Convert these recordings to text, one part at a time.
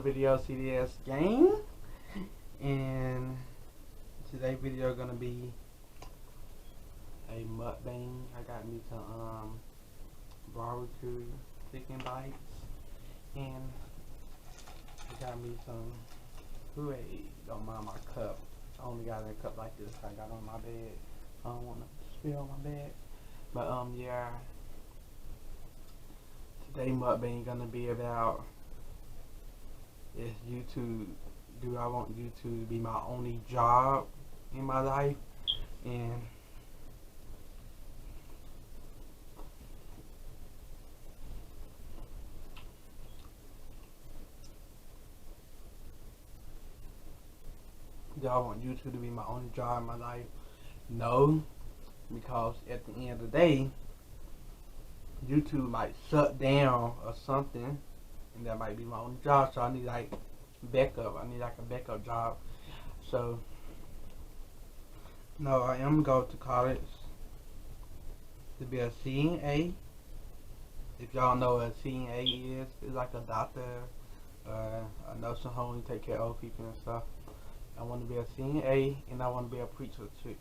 video CDS game, and today's video gonna be a mukbang. I got me some barbecue chicken bites, and I got me some Kool-Aid. Don't mind my cup. I only got a cup like this. I got on my bed. I don't want to spill on my bed. But yeah. Today mukbang gonna be about, is YouTube, do I want YouTube to be my only job in my life? And do I want YouTube to be my only job in my life? No, because at the end of the day, YouTube might shut down or something, and that might be my only job. So I need like backup. I need like a backup job. So no, I am going to college to be a CNA. If y'all know what a CNA is, it's like a doctor, a nursing home, you take care of old people and stuff. I want to be a CNA, and I want to be a preacher too.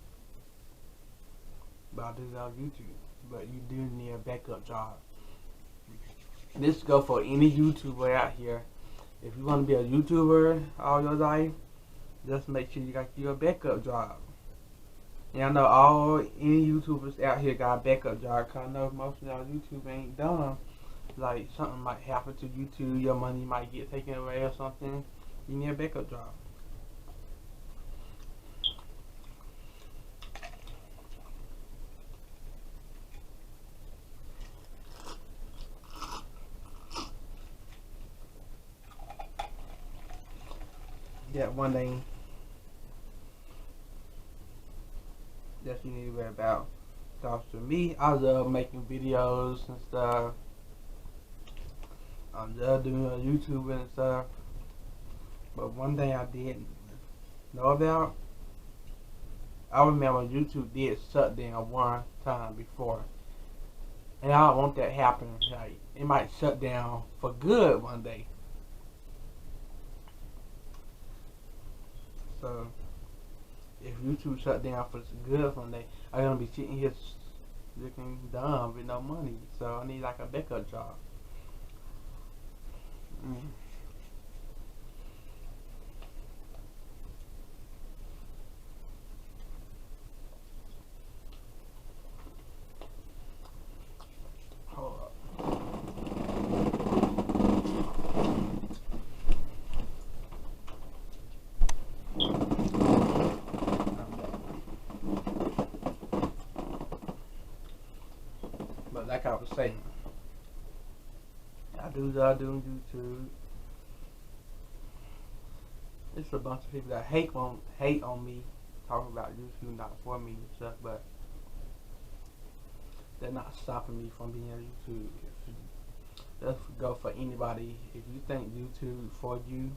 But I do that on YouTube. But you do need a backup job. This go for any YouTuber out here. If you want to be a YouTuber all your life, just make sure you got your backup job. And I know any YouTubers out here got a backup job, cause I know most of y'all YouTube ain't done. Like something might happen to YouTube, your money might get taken away or something. You need a backup job. Yeah, one thing that you need to worry about. So for me, I love making videos and stuff. I love doing YouTube and stuff. But one thing I didn't know about, I remember YouTube did shut down one time before. And I don't want that happening. Like, it might shut down for good one day. So if YouTube shut down for good one day, I'm gonna be sitting here looking dumb with no money. So I need like a backup job. Hold up. But like I was saying, I do YouTube. It's a bunch of people that hate on me, talking about YouTube not for me and stuff, but they're not stopping me from being on YouTube. Let's go for anybody. If you think YouTube for you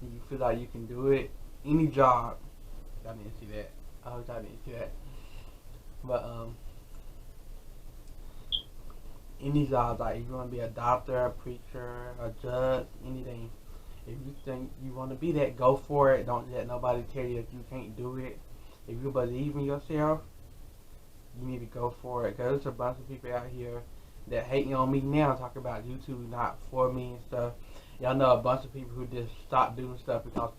and you feel like you can do it, any job. I didn't see that. I hope I didn't see that. But any job, like if you want to be a doctor, a preacher, a judge, anything. If you think you want to be that, go for it. Don't let nobody tell you that you can't do it. If you believe in yourself, you need to go for it. Because there's a bunch of people out here that hating on me now, talking about YouTube not for me and stuff. Y'all know a bunch of people who just stop doing stuff because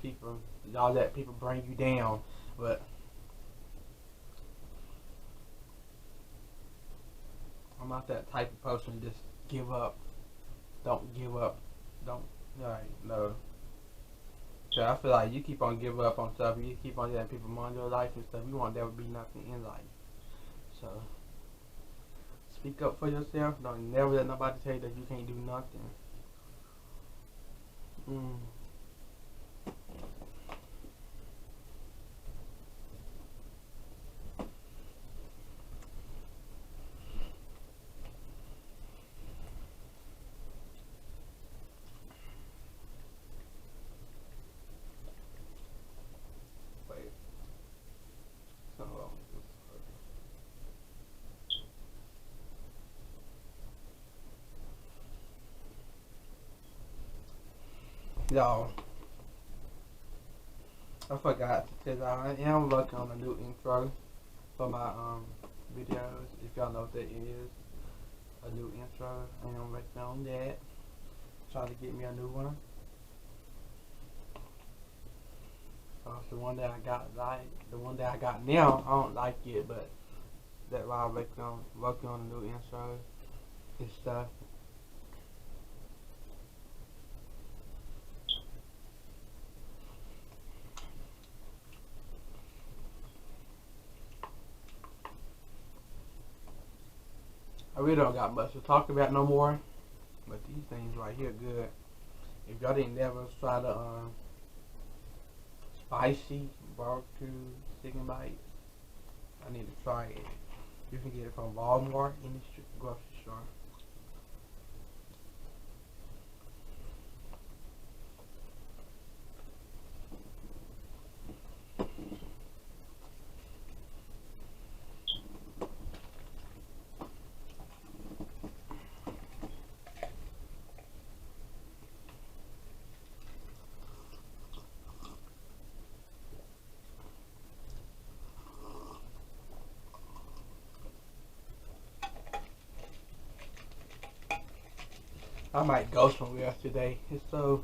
y'all let people bring you down. But I'm not that type of person. Just give up. Don't give up. Don't. Like, no. So I feel like you keep on giving up on stuff. You keep on letting people mind your life and stuff. You won't never be nothing in life. So speak up for yourself. Don't never let nobody tell you that you can't do nothing. Y'all, I forgot to tell y'all I am working on a new intro for my videos. If y'all know what that is, a new intro. I am working on that. Trying to get me a new one. The one that I got, the one that I got now, I don't like it, but that's why I'm working on a new intro and stuff. I really don't got much to talk about no more, but these things right here good. If y'all didn't ever try the spicy barbecue chicken bites, I need to try it. You can get it from Walmart in the grocery store. I might go somewhere today. It's so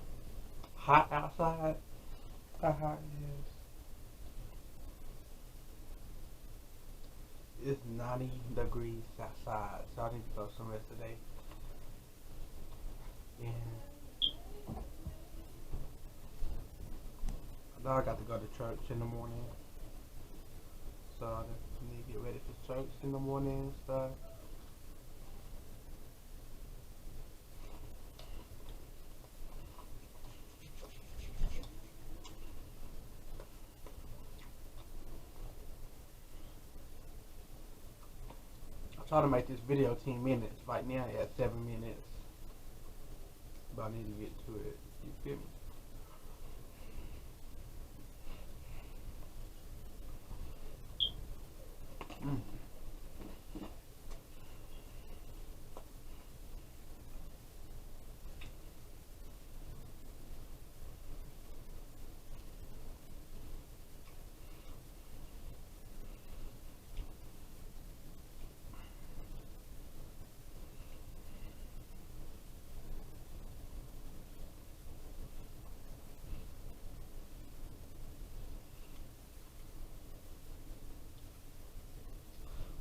hot outside. How hot it is. It's 90 degrees outside, so I need to go somewhere today. And now I got to go to church in the morning. So I just need to get ready for church in the morning and stuff. Try to make this video 10 minutes. Right now at 7 minutes. But I need to get to it. You feel me?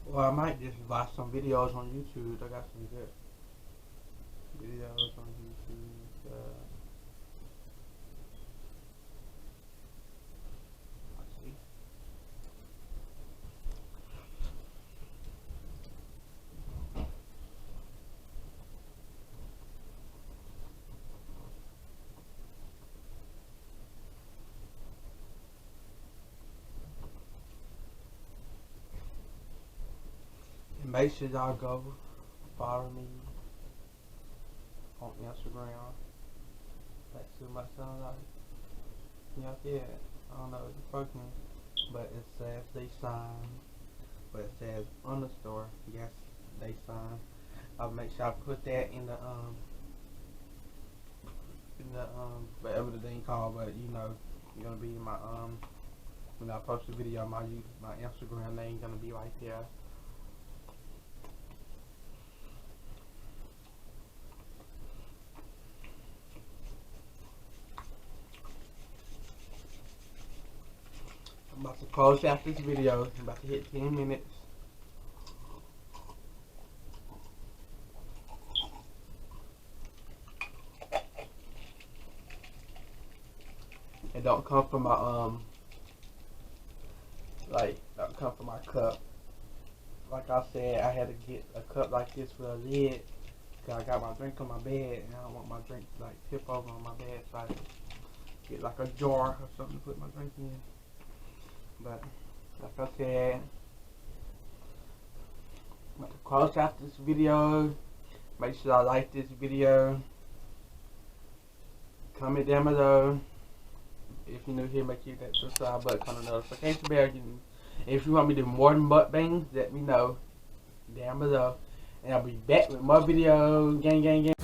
Well, I might just watch some videos on YouTube. I got some good videos on YouTube. Let's see. Make sure y'all go follow me on Instagram. Let's see what my sound like. Yeah, I don't know if it's working, but it says they sign, but it says underscore. Yes, they sign. I'll make sure I put that in the whatever the thing called, but you know, it's gonna be my when I post the video, my Instagram name gonna be right there. I'm about to close out this video. I'm about to hit 10 minutes. It don't come from my don't come from my cup. Like I said, I had to get a cup like this for a lid, cause I got my drink on my bed and I don't want my drink to like tip over on my bed, so I get like a jar or something to put my drink in. But like I said, I'm about to close out this video. Make sure I like this video. Comment down below. If you're new here, make sure you hit that subscribe button, on the notification bell. If you want me to do more mukbangs, let me know down below. And I'll be back with more videos. Gang, gang, gang.